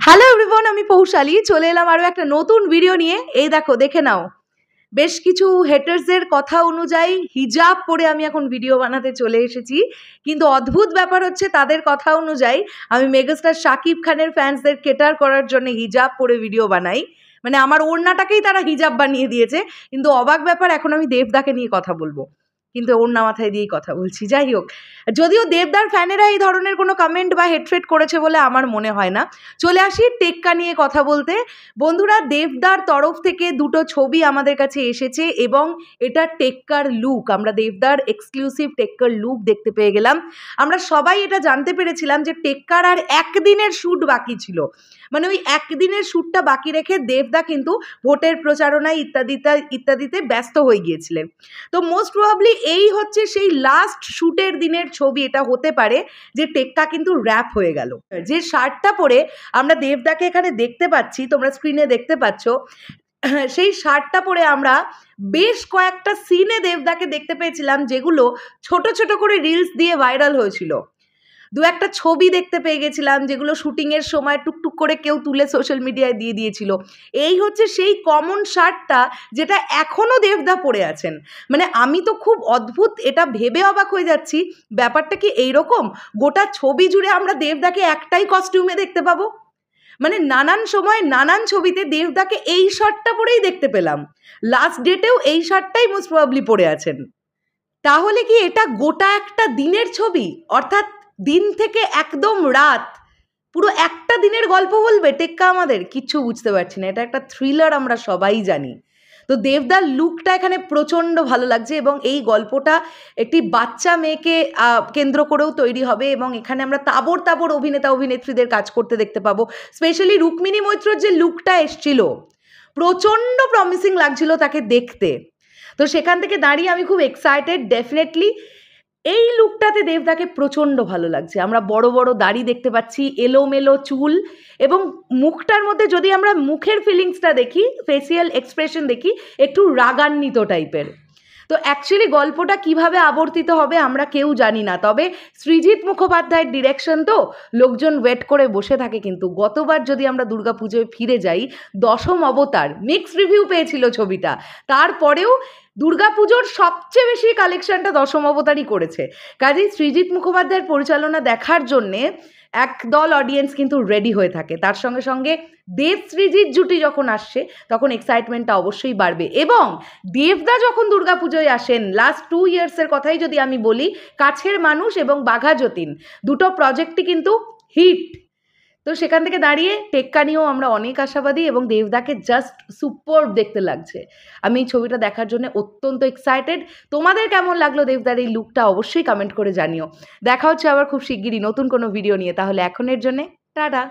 Hello everyone, আমি পৌশালী চলে এলাম আরও একটা নতুন ভিডিও নিয়ে। এই দেখো, দেখে নাও, বেশ কিছু হেটার্সদের কথা অনুযায়ী হিজাব পরে আমি এখন ভিডিও বানাতে চলে এসেছি। কিন্তু অদ্ভুত ব্যাপার হচ্ছে, তাদের কথা অনুযায়ী আমি মেগাস্টার শাকিব খানের ফ্যান্সদের কেটার করার জন্য হিজাব পরে ভিডিও বানাই। মানে আমার ওড়নাটাকেই তারা হিজাব বানিয়ে দিয়েছে। কিন্তু অবাক ব্যাপার, এখন আমি দেবদাকে নিয়ে কথা বলবো, কিন্তু ওড়না মাথায় দিয়েই কথা বলছি। যাই হোক, যদিও দেবদার ফ্যানেরা এই ধরনের কোনো কমেন্ট বা হেট্রেট করেছে বলে আমার মনে হয় না। চলে আসি টেক্কা নিয়ে কথা বলতে। বন্ধুরা, দেবদার তরফ থেকে দুটো ছবি আমাদের কাছে এসেছে এবং এটা টেক্কার লুক। আমরা দেবদার এক্সক্লুসিভ টেক্কার লুক দেখতে পেয়ে গেলাম। আমরা সবাই এটা জানতে পেরেছিলাম যে টেক্কার আর একদিনের শ্যুট বাকি ছিল। মানে ওই একদিনের শ্যুটটা বাকি রেখে দেবদা কিন্তু ভোটের প্রচারণায় ইত্যাদিতে ব্যস্ত হয়ে গিয়েছিলেন। তো মোস্ট প্রবাবলি এই হচ্ছে সেই লাস্ট শ্যুটের দিনের ছবি এটা হতে পারে, যে টেক্কা কিন্তু র্যাপ হয়ে গেল। যে শার্টটা পরে আমরা দেবদাকে এখানে দেখতে পাচ্ছি, তোমরা স্ক্রিনে দেখতে পাচ্ছ, সেই শার্টটা পরে আমরা বেশ কয়েকটা সিনে দেবদাকে দেখতে পেয়েছিলাম, যেগুলো ছোট ছোট করে রিলস দিয়ে ভাইরাল হয়েছিল। দু একটা ছবি দেখতে পেয়ে গেছিলাম, যেগুলো শুটিংয়ের সময় টুকটুক করে কেউ তুলে সোশ্যাল মিডিয়ায় দিয়ে দিয়েছিল। এই হচ্ছে সেই কমন শার্টটা যেটা এখনও দেবদা পরে আছেন। মানে আমি তো খুব অদ্ভুত, এটা ভেবে অবাক হয়ে যাচ্ছি, ব্যাপারটা কি এইরকম গোটা ছবি জুড়ে আমরা দেবদাকে একটাই কস্টিউমে দেখতে পাবো? মানে নানান সময় নানান ছবিতে দেবদাকে এই শার্টটা পরেই দেখতে পেলাম। লাস্ট ডেটেও এই শার্টটাই মোস্ট প্রবাবলি পরে আছেন। তাহলে কি এটা গোটা একটা দিনের ছবি? অর্থাৎ দিন থেকে একদম রাত, পুরো একটা দিনের গল্প বলবে টেক্কা আমাদের? কিচ্ছু বুঝতে পারছি না। এটা একটা থ্রিলার, আমরা সবাই জানি। তো দেবদার লুকটা এখানে প্রচণ্ড ভালো লাগছে এবং এই গল্পটা একটি বাচ্চা মেয়েকে কেন্দ্র করেও তৈরি হবে এবং এখানে আমরা তাবড় তাবড় অভিনেতা অভিনেত্রীদের কাজ করতে দেখতে পাবো। স্পেশালি রুক্মিণী মৈত্রর যে লুকটা এসছিল, প্রচণ্ড প্রমিসিং লাগছিল তাকে দেখতে। তো সেখান থেকে দাঁড়িয়ে আমি খুব এক্সাইটেড। ডেফিনেটলি এই লুকটাতে দেবদাকে প্রচণ্ড ভালো লাগছে। আমরা বড় বড় দাড়ি দেখতে পাচ্ছি, এলোমেলো চুল, এবং মুখটার মধ্যে যদি আমরা মুখের ফিলিংসটা দেখি, ফেসিয়াল এক্সপ্রেশন দেখি, একটু রাগান্বিত টাইপের। তো অ্যাকচুয়ালি গল্পটা কিভাবে আবর্তিত হবে আমরা কেউ জানি না। তবে সৃজিত মুখোপাধ্যায়ের ডিরেকশন, তো লোকজন ওয়েট করে বসে থাকে। কিন্তু গতবার যদি আমরা দুর্গাপুজোয় ফিরে যাই, দশম অবতার মিক্সড রিভিউ পেয়েছিল ছবিটা, তারপরেও দুর্গাপুজোর সবচেয়ে বেশি কালেকশনটা দশম অবতারই করেছে। কাজেই সৃজিত মুখোপাধ্যায়ের পরিচালনা দেখার জন্যে একদল অডিয়েন্স কিন্তু রেডি হয়ে থাকে। তার সঙ্গে সঙ্গে দেব সৃজিত জুটি যখন আসছে, তখন এক্সাইটমেন্টটা অবশ্যই বাড়বে। এবং দেবদা যখন দুর্গাপুজোয় আসেন, লাস্ট 2 ইয়ার্সের কথাই যদি আমি বলি, কাছের মানুষ এবং বাঘা যতীন দুটো প্রজেক্টই কিন্তু হিট। তো সেখান থেকে দাঁড়িয়ে টেক্কা নিয়েও আমরা অনেক আশাবাদী এবং দেবদাকে জাস্ট সুপারব দেখতে লাগছে। আমি এই ছবিটা দেখার জন্য অত্যন্ত এক্সাইটেড। তোমাদের কেমন লাগলো দেবদার এই লুকটা? অবশ্যই কমেন্ট করে জানিও। দেখা হচ্ছে আবার খুব শিগগিরই নতুন কোনো ভিডিও নিয়ে। তাহলে এখনের জন্যে টাটা।